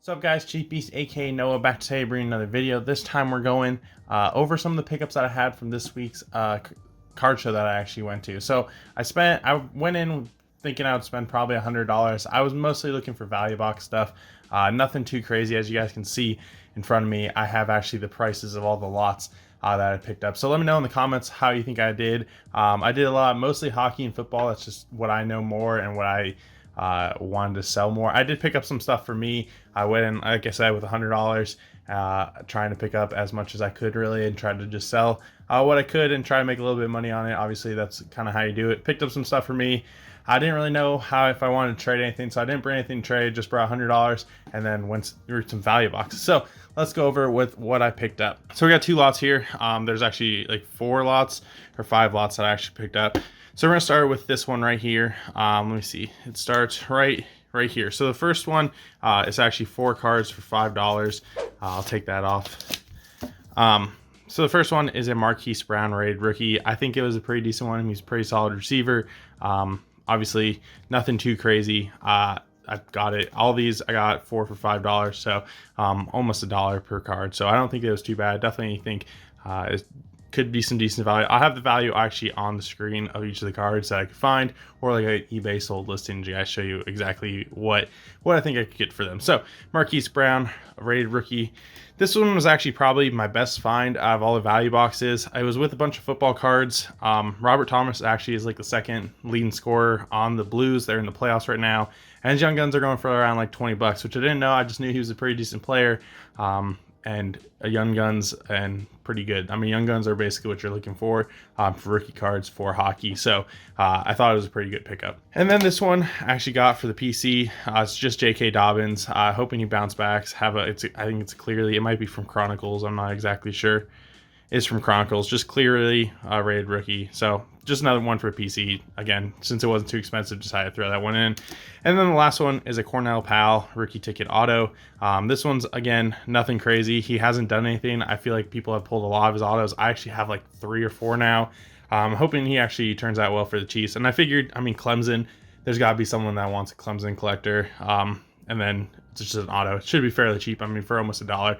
What's up, guys? Chief Beast aka Noah back today bringing another video. This time we're going over some of the pickups that I had from this week's card show that I actually went to. So I went in thinking I would spend probably $100. I was mostly looking for value box stuff, nothing too crazy. As you guys can see in front of me, I have actually the prices of all the lots that I picked up. So let me know in the comments how you think I did. I did a lot, mostly hockey and football. That's just what I know more and what I wanted to sell more. I did pick up some stuff for me. I went in, like I said, with $100, trying to pick up as much as I could really and tried to just sell what I could and try to make a little bit of money on it. Obviously, that's kind of how you do it. Picked up some stuff for me. I didn't really know if I wanted to trade anything, so I didn't bring anything to trade, just brought $100 and then went through some value boxes. So let's go over with what I picked up. So we got two lots here. There's actually like 4 lots or 5 lots that I actually picked up. So we're gonna start with this one right here. Let me see. It starts right here. So the first one is actually 4 cards for $5. I'll take that off. So the first one is a Marquise Brown rated rookie. I think it was a pretty decent one. He's a pretty solid receiver. Obviously nothing too crazy. I got it. All these I got 4 for $5. So almost $1 per card. So I don't think it was too bad. Definitely think it could be some decent value. I'll have the value actually on the screen of each of the cards that I could find, or like an eBay sold listing to guys show you exactly what I think I could get for them. So Marquise Brown, a rated rookie. This one was actually probably my best find out of all the value boxes. I was with a bunch of football cards. Robert Thomas actually is like the second leading scorer on the Blues. They're in the playoffs right now, and his Young Guns are going for around like $20, which I didn't know. I just knew he was a pretty decent player. And a Young Guns and pretty good. I mean, Young Guns are basically what you're looking for rookie cards for hockey. So I thought it was a pretty good pickup. And then this one I actually got for the PC. It's just J.K. Dobbins. Hoping he bounce backs. I think it's clearly, it might be from Chronicles. I'm not exactly sure. It's from Chronicles, just clearly rated rookie. So just another one for PC. Again, since it wasn't too expensive, decided to throw that one in. And then the last one is a Cornell Powell rookie ticket auto. This one's, again, nothing crazy. He hasn't done anything. I feel like people have pulled a lot of his autos. I actually have like 3 or 4 now. I'm hoping he actually turns out well for the Chiefs. And I figured, I mean, Clemson, there's got to be someone that wants a Clemson collector. And then it's just an auto. It should be fairly cheap. I mean, for almost $1,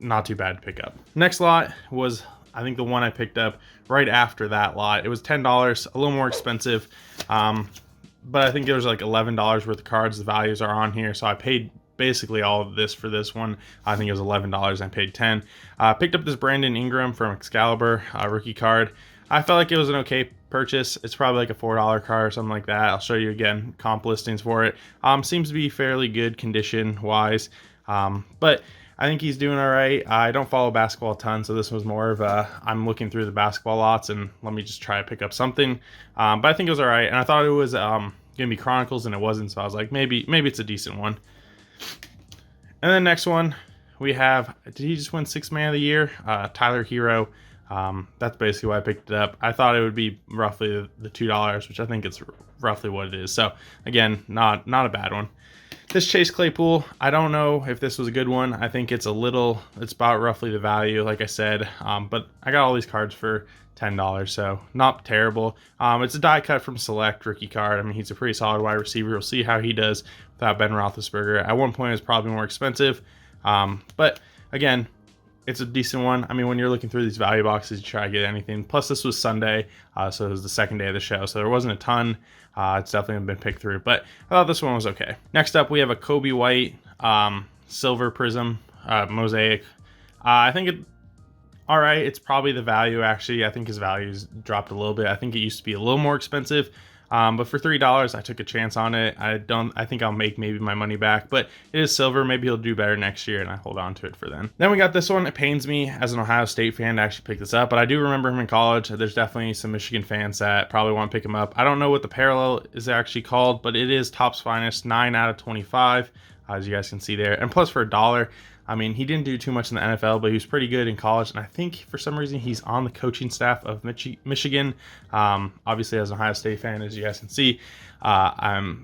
not too bad to pick up. Next lot was, I think, the one I picked up right after that lot. It was $10, a little more expensive, but I think there was like $11 worth of cards. The values are on here, so I paid basically all of this for this one. I think it was $11 and I paid $10. Picked up this Brandon Ingram from Excalibur rookie card. I felt like it was an okay purchase. It's probably like a $4 card or something like that. I'll show you again comp listings for it. Seems to be fairly good condition wise, but I think he's doing all right. I don't follow basketball a ton, so this was more of a, I'm looking through the basketball lots and let me just try to pick up something. But I think it was all right, and I thought it was gonna be Chronicles, and it wasn't. So I was like, maybe it's a decent one. And then next one we have, did he just win 6th man of the year? Tyler Hero. That's basically why I picked it up. I thought it would be roughly the $2, which I think it's roughly what it is. So again, not a bad one. This Chase Claypool, I don't know if this was a good one. I think it's about roughly the value, like I said. But I got all these cards for $10, so not terrible. It's a die cut from Select rookie card. I mean, he's a pretty solid wide receiver. We'll see how he does without Ben Roethlisberger. At one point, it was probably more expensive. But again, it's a decent one. I mean, when you're looking through these value boxes, you try to get anything. Plus, this was Sunday, so it was the second day of the show, so there wasn't a ton. It's definitely been picked through, but I thought this one was okay. Next up, we have a Kobe White Silver Prism Mosaic. I think it, all right, it's probably the value, actually. I think his value's dropped a little bit. I think it used to be a little more expensive. But for $3, I took a chance on it. I think I'll make maybe my money back, but it is silver. Maybe he'll do better next year, and I hold on to it for then. Then we got this one. It pains me as an Ohio State fan to actually pick this up, but I do remember him in college. There's definitely some Michigan fans that probably want to pick him up. I don't know what the parallel is actually called, but it is Topps Finest 9 out of 25, as you guys can see there. And plus for $1, I mean, he didn't do too much in the NFL, but he was pretty good in college. And I think for some reason he's on the coaching staff of Michigan. Obviously, as an Ohio State fan, as you guys can see, I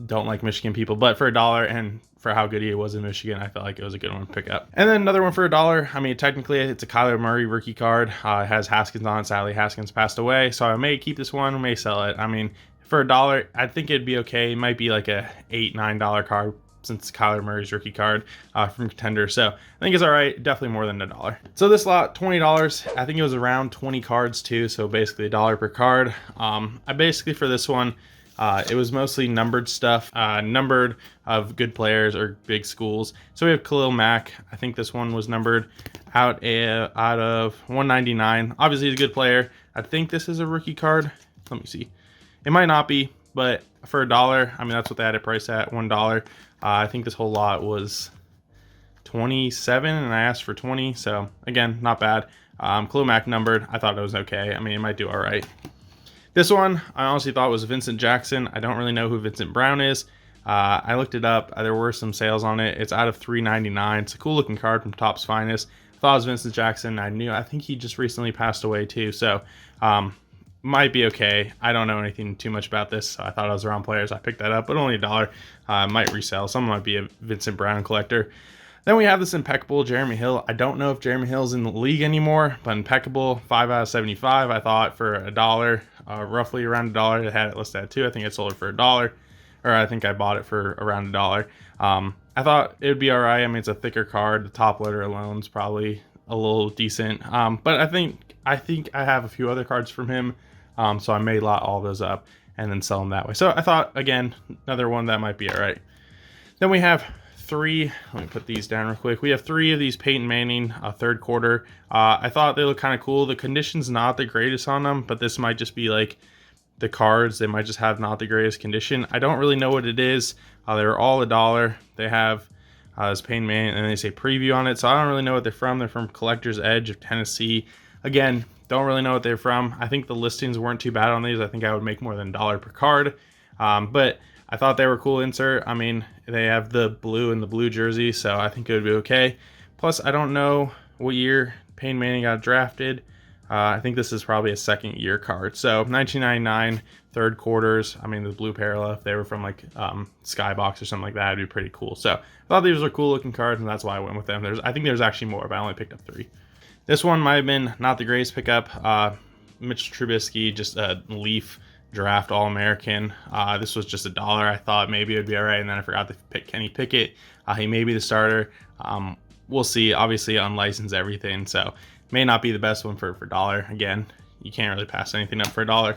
don't like Michigan people. But for $1 and for how good he was in Michigan, I felt like it was a good one to pick up. And then another one for $1. I mean, technically, it's a Kyler Murray rookie card. It has Haskins on it. Sadly, Haskins passed away. So I may keep this one, I may sell it. I mean, for $1, I think it'd be okay. It might be like a $8, $9 card. since Kyler Murray's rookie card from Contender. So I think it's all right. Definitely more than $1. So this lot, $20. I think it was around 20 cards too. So basically $1 per card. I basically, for this one, it was mostly numbered stuff, numbered of good players or big schools. So we have Khalil Mack. I think this one was numbered out of 199. Obviously, he's a good player. I think this is a rookie card. Let me see. It might not be, but for $1, I mean, that's what they had it priced at, $1. I think this whole lot was 27, and I asked for 20. So again, not bad. Khalil Mack numbered. I thought it was okay. I mean, it might do all right. This one, I honestly thought was Vincent Jackson. I don't really know who Vincent Brown is. I looked it up. There were some sales on it. It's out of $3.99. It's a cool looking card from Topps Finest. I thought it was Vincent Jackson. I think he just recently passed away too. So might be okay. I don't know anything too much about this. So I thought I was around players. I picked that up, but only $1. Might resell. Someone might be a Vincent Brown collector. Then we have this impeccable Jeremy Hill. I don't know if Jeremy Hill's in the league anymore, but impeccable, 5 out of 75. I thought for $1, roughly around $1. It had it listed at $2. I think I sold it for $1, or I think I bought it for around $1. I thought it would be all right. I mean, it's a thicker card. The top loader alone's probably a little decent. But I think I have a few other cards from him, so I may lot all those up and then sell them that way. So I thought, again, another one that might be all right. Then we have three. Let me put these down real quick. We have 3 of these Peyton Manning third quarter. I thought they look kind of cool. The condition's not the greatest on them, but this might just be like the cards. They might just have not the greatest condition. I don't really know what it is. They're all $1. They have this Peyton Manning, and they say preview on it. So I don't really know what they're from. They're from Collector's Edge of Tennessee. Again, don't really know what they're from. I think the listings weren't too bad on these. I think I would make more than $1 per card. But I thought they were cool insert. I mean, they have the blue and the blue jersey, so I think it would be okay. Plus, I don't know what year Peyton Manning got drafted. I think this is probably a second year card. So 1999 third quarters. I mean, the blue parallel, if they were from like Skybox or something like that, it'd be pretty cool. So I thought these were cool looking cards, and that's why I went with them. I think there's actually more, but I only picked up 3. This one might have been not the greatest pickup. Mitch Trubisky, just a Leaf draft All-American. This was just $1. I thought maybe it would be all right, and then I forgot to pick Kenny Pickett. He may be the starter. We'll see. Obviously, unlicensed everything, so may not be the best one for $1. Again, you can't really pass anything up for $1.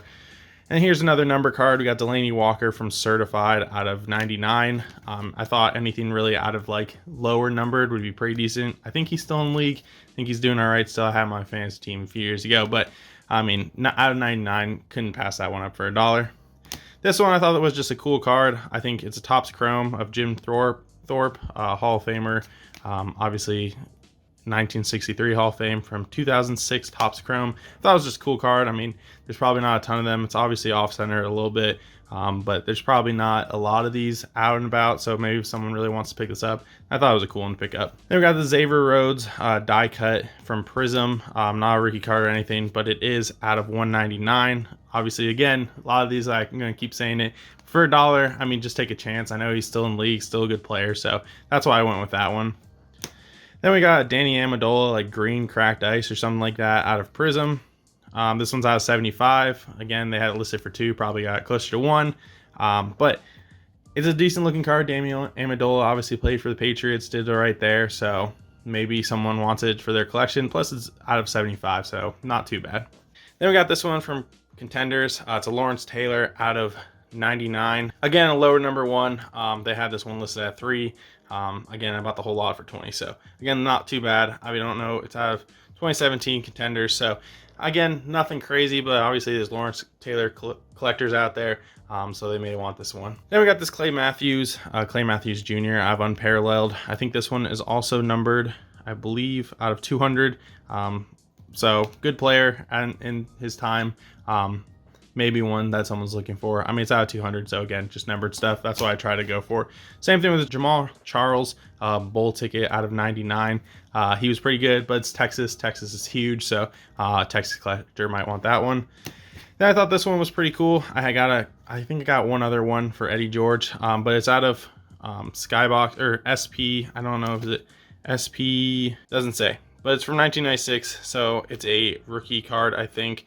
And here's another number card. We got Delaney Walker from Certified out of 99. I thought anything really out of like lower numbered would be pretty decent. I think he's still in the league. I think he's doing all right still. I had my fantasy team a few years ago, but I mean, not out of 99, couldn't pass that one up for $1. This one I thought that was just a cool card. I think it's a Topps Chrome of Jim Thorpe, Hall of Famer. Obviously 1963 Hall of Fame from 2006 Topps Chrome. I thought it was just a cool card. I mean, there's probably not a ton of them. It's obviously off-center a little bit, but there's probably not a lot of these out and about, so maybe if someone really wants to pick this up, I thought it was a cool one to pick up. Then we got the Xavier Rhodes die cut from Prism. Not a rookie card or anything, but it is out of 199. Obviously, again, a lot of these, I'm going to keep saying it, for $1, I mean, just take a chance. I know he's still in the league, still a good player, so that's why I went with that one. Then we got Danny Amendola, like green cracked ice or something like that, out of Prism. This one's out of 75. Again, they had it listed for 2, probably got closer to 1. But it's a decent looking card. Danny Amendola obviously played for the Patriots, did all right there. So maybe someone wants it for their collection. Plus it's out of 75, so not too bad. Then we got this one from Contenders. It's a Lawrence Taylor out of 99. Again, a lower number one. They had this one listed at 3. Again, I bought the whole lot for 20. So again, not too bad. I mean, I don't know. It's out of 2017 Contenders. So again, nothing crazy, but obviously there's Lawrence Taylor collectors out there. So they may want this one. Then we got this Clay Matthews Jr. I've unparalleled. I think this one is also numbered, I believe, out of 200. So good player and in his time. Maybe one that someone's looking for. I mean, it's out of 200, so again, just numbered stuff. That's what I try to go for. Same thing with Jamal Charles, bowl ticket out of 99. He was pretty good, but it's Texas. Texas is huge, so Texas collector might want that one. Then I thought this one was pretty cool. I think I got one other one for Eddie George, but it's out of Skybox or SP. I don't know if it's SP, doesn't say, but it's from 1996, so it's a rookie card, I think.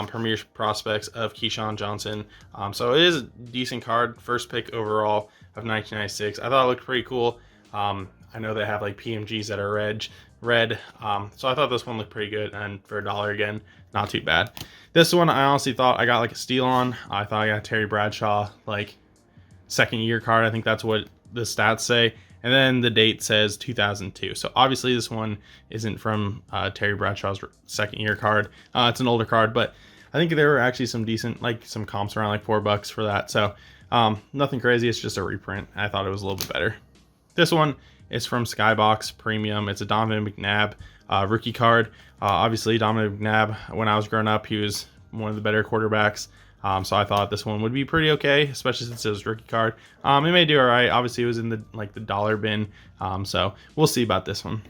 Premier prospects of Keyshawn Johnson. So it is a decent card, first pick overall. of 1996. I thought it looked pretty cool. I know they have like PMGs that are red. So I thought this one looked pretty good, and for $1 again, not too bad. This one I honestly thought I got like a steal on. I thought I got Terry Bradshaw like second year card. I think that's what the stats say. And then the date says 2002. So obviously this one isn't from Terry Bradshaw's second year card. It's an older card, but I think there were actually some decent, like some comps around like $4 for that. So nothing crazy. It's just a reprint. I thought it was a little bit better. This one is from Skybox Premium. It's a Donovan McNabb rookie card. Obviously Donovan McNabb, when I was growing up, he was one of the better quarterbacks. So I thought this one would be pretty okay, especially since it was rookie card. It may do all right. Obviously, it was in the $1 bin. So we'll see about this one.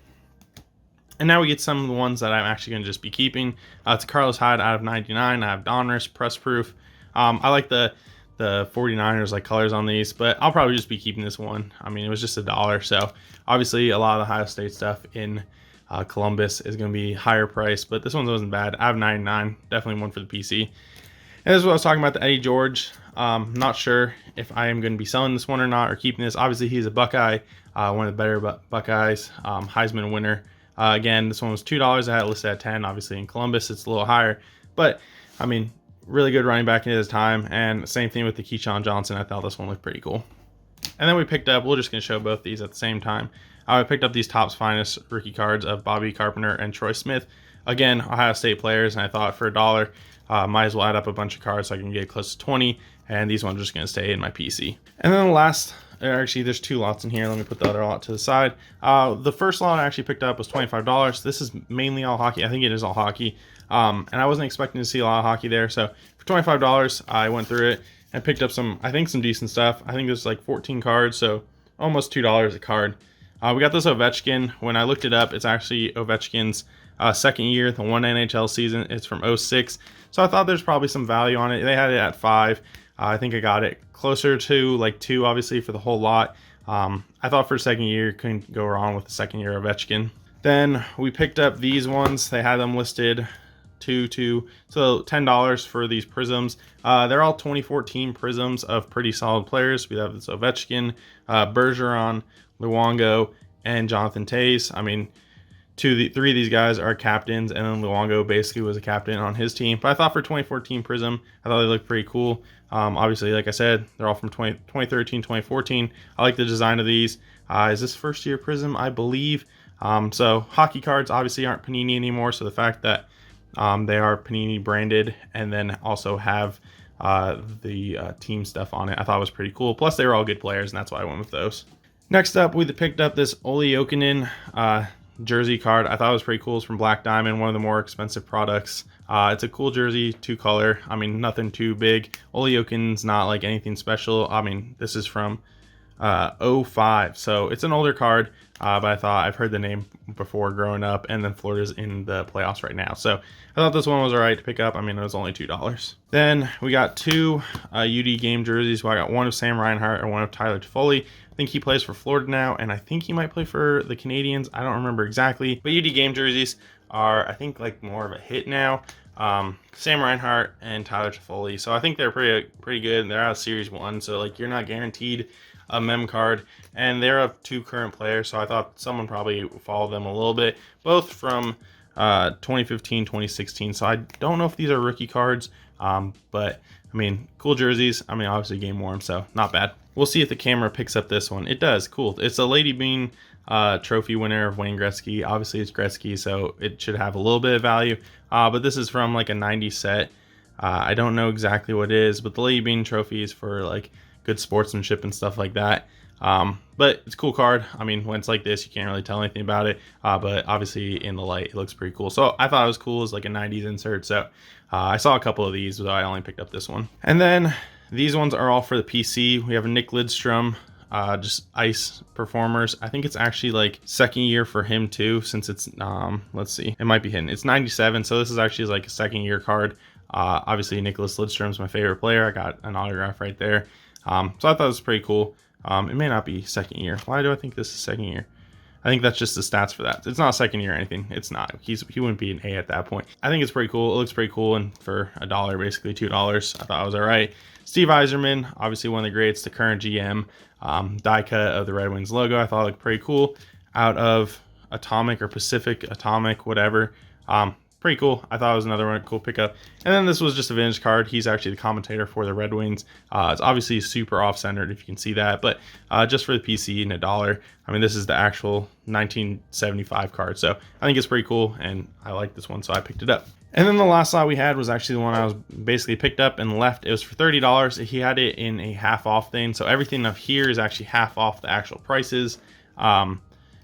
And now we get some of the ones that I'm actually going to just be keeping. It's Carlos Hyde out of 99. I have Donruss, press proof. I like the 49ers like colors on these, but I'll probably just be keeping this one. I mean, it was just $1. So obviously a lot of the Ohio State stuff in Columbus is going to be higher price, but this one wasn't bad. I have 99. Definitely one for the PC. And this is what I was talking about, the Eddie George. Not sure if I am going to be selling this one or not, or keeping this. Obviously, he's a Buckeye, one of the better Buckeyes, Heisman winner. Again, this one was $2. I had it listed at 10. Obviously, in Columbus, it's a little higher. But, I mean, really good running back in his time. And same thing with the Keyshawn Johnson. I thought this one looked pretty cool. And then we picked up, we're just going to show both these at the same time. I picked up these Topps Finest rookie cards of Bobby Carpenter and Troy Smith. Again, Ohio State players, and I thought for $1, might as well add up a bunch of cards so I can get close to 20, and these ones are just going to stay in my PC. And then the last, actually there's 2 lots in here. Let me put the other lot to the side. The first lot I actually picked up was $25. This is mainly all hockey. I think it is all hockey. And I wasn't expecting to see a lot of hockey there. So for $25, I went through it and picked up some decent stuff. I think there's like 14 cards, so almost $2 a card. We got this Ovechkin. When I looked it up, it's actually Ovechkin's second year, the one NHL season. It's from 06. So I thought there's probably some value on it. They had it at 5. I think I got it closer to like 2, obviously, for the whole lot. I thought for second year, couldn't go wrong with the second year Ovechkin. Then we picked up these ones. They had them listed so $10 for these prisms. They're all 2014 prisms of pretty solid players. We have this Ovechkin, Bergeron, Luongo, and Jonathan Toews. I mean, 3 of these guys are captains, and then Luongo basically was a captain on his team. But I thought for 2014 Prism, I thought they looked pretty cool. Obviously, like I said, they're all from 2013, 2014. I like the design of these. Is this first year Prism? I believe. So hockey cards obviously aren't Panini anymore, so the fact that they are Panini branded and then also have the team stuff on it, I thought was pretty cool. Plus, they were all good players, and that's why I went with those. Next up, we picked up this Olli Jokinen jersey card. I thought it was pretty cool. It's from Black Diamond, one of the more expensive products. It's a cool jersey, 2-color. I mean, nothing too big. Olli Jokinen's not like anything special. I mean, this is from 05, so it's an older card, but I thought I've heard the name before growing up, and then Florida's in the playoffs right now, so I thought this one was alright to pick up. I mean, it was only $2. Then we got 2 UD game jerseys. Well, I got one of Sam Reinhart and one of Tyler Toffoli. I think he plays for Florida now, and I think he might play for the Canadians. I don't remember exactly, but UD game jerseys are, I think, like more of a hit now. Sam Reinhart and Tyler Toffoli, so I think they're pretty good. They're out of Series 1, so like you're not guaranteed a mem card, and they're of 2 current players, so I thought someone probably followed them a little bit, both from 2015, 2016. So I don't know if these are rookie cards, but I mean, cool jerseys. I mean, obviously game worn, so not bad. We'll see if the camera picks up this one. It does. Cool. It's a Lady Bean trophy winner of Wayne Gretzky. Obviously it's Gretzky, so it should have a little bit of value, but this is from like a 90 set. I don't know exactly what it is, but the Lady Bean trophy is for like good sportsmanship and stuff like that. But it's a cool card. I mean, when it's like this, you can't really tell anything about it, but obviously in the light, it looks pretty cool. So I thought it was cool as like a 90s insert. So I saw a couple of these, but I only picked up this one. And then these ones are all for the PC. We have a Nick Lidstrom, just ice performers. I think it's actually like second year for him too, since it's, let's see, it might be hidden. It's 97. So this is actually like a second year card. Obviously Nicholas Lidstrom's my favorite player. I got an autograph right there. So I thought it was pretty cool. It may not be second year. Why do I think this is second year? I think that's just the stats for that. It's not second year or anything. It's not. He wouldn't be an A at that point. I think it's pretty cool. It looks pretty cool, and for $1, basically $2, I thought it was all right. Steve Yzerman, obviously one of the greats, the current GM, die cut of the Red Wings logo. I thought it looked pretty cool. Out of Atomic or Pacific Atomic, whatever. Pretty cool. I thought it was another one cool pickup. And then this was just a vintage card. He's actually the commentator for the Red Wings. It's obviously super off-centered if you can see that, but just for the PC and $1. I mean, this is the actual 1975 card, so I think it's pretty cool, and I like this one, so I picked it up. And then the last lot we had was actually the one I was basically picked up and left. It was for $30. He had it in a half off thing, so everything up here is actually half off the actual prices.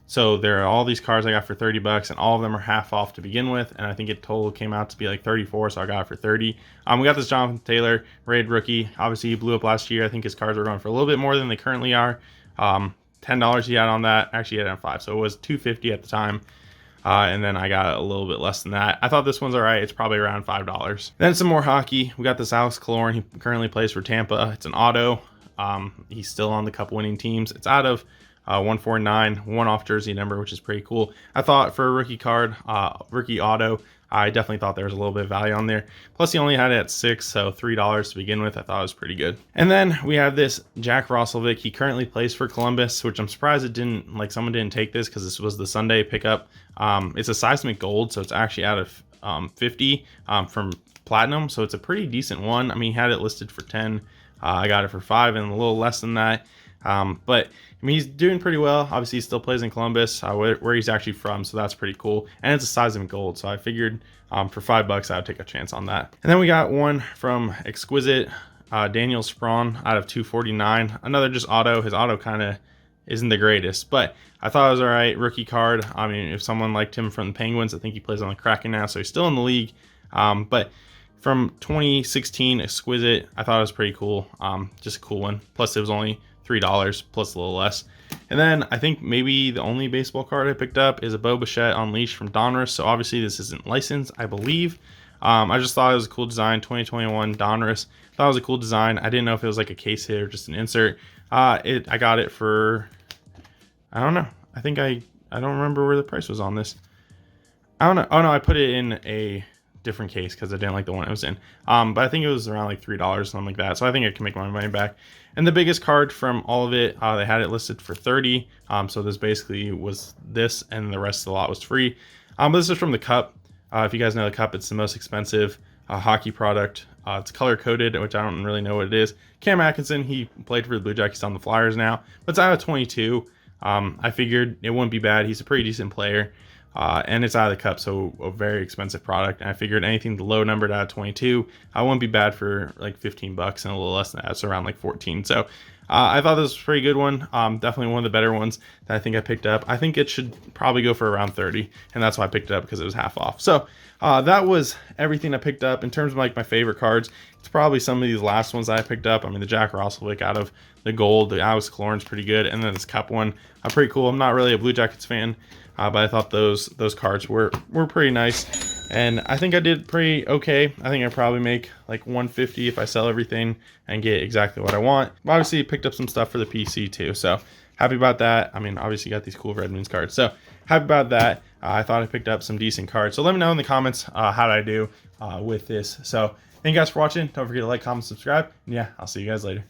So there are all these cards I got for $30, and all of them are half off to begin with, and I think it total came out to be like 34, so I got it for 30. We got this Jonathan Taylor raid rookie. Obviously he blew up last year. I think his cards were going for a little bit more than they currently are. $10 he had on that. Actually he had it on 5, so it was $2.50 at the time. And then I got a little bit less than that. I thought this one's all right. It's probably around $5. Then some more hockey. We got this Alex Killorn. He currently plays for Tampa. It's an auto. He's still on the cup winning teams. It's out of 149, one off jersey number, which is pretty cool. I thought for a rookie card, rookie auto, I definitely thought there was a little bit of value on there. Plus he only had it at 6, so $3 to begin with. I thought it was pretty good. And then we have this Jack Roslovic. He currently plays for Columbus, which I'm surprised it didn't, like, someone didn't take this because this was the Sunday pickup. It's a seismic gold, so it's actually out of 50 from platinum, so it's a pretty decent one. I mean, he had it listed for 10. I got it for 5 and a little less than that. But I mean, he's doing pretty well. Obviously he still plays in Columbus, where he's actually from, so that's pretty cool. And it's a seismic gold, so I figured for $5 I would take a chance on that. And then we got one from Exquisite, Daniel Sprong out of 249. Another just auto. His auto kind of isn't the greatest, but I thought it was all right. Rookie card. I mean, if someone liked him from the Penguins, I think he plays on the Kraken now, so he's still in the league. But from 2016 Exquisite, I thought it was pretty cool. Just a cool one. Plus it was only $3 plus a little less. And then I think maybe the only baseball card I picked up is a Bo Bichette Unleashed from Donruss. So obviously this isn't licensed, I believe. I just thought it was a cool design. 2021 Donruss. Thought it was a cool design. I didn't know if it was like a case hit or just an insert. I got it for, I don't know. I think I don't remember where the price was on this. I don't know. Oh no, I put it in a different case because I didn't like the one it was in. But I think it was around like $3, something like that. So I think I can make my money back. And the biggest card from all of it, they had it listed for 30. So this basically was this, and the rest of the lot was free. But this is from the Cup. If you guys know the Cup, it's the most expensive hockey product. It's color coded, which I don't really know what it is. Cam Atkinson, he played for the Blue Jackets on the Flyers now, but it's out of 22. I figured it wouldn't be bad. He's a pretty decent player. And it's out of the Cup, so a very expensive product. And I figured anything low numbered out of 22, I wouldn't be bad for like $15 and a little less than that, so around like 14. So I thought this was a pretty good one. Definitely one of the better ones that I think I picked up. I think it should probably go for around 30, and that's why I picked it up, because it was half off. So that was everything I picked up. In terms of like my favorite cards, it's probably some of these last ones that I picked up. I mean, the Jack Roslovic out of the gold, the Alex Killorn's pretty good, and then this Cup one, pretty cool. I'm not really a Blue Jackets fan, but I thought those cards were pretty nice, and I think I did pretty okay. I think I probably make like 150 if I sell everything and get exactly what I want. Obviously picked up some stuff for the PC too, so happy about that. I mean, obviously got these cool Red Wings cards, so happy about that. I thought I picked up some decent cards, so let me know in the comments how did I do with this. So thank you guys for watching. Don't forget to like, comment, subscribe, and yeah, I'll see you guys later.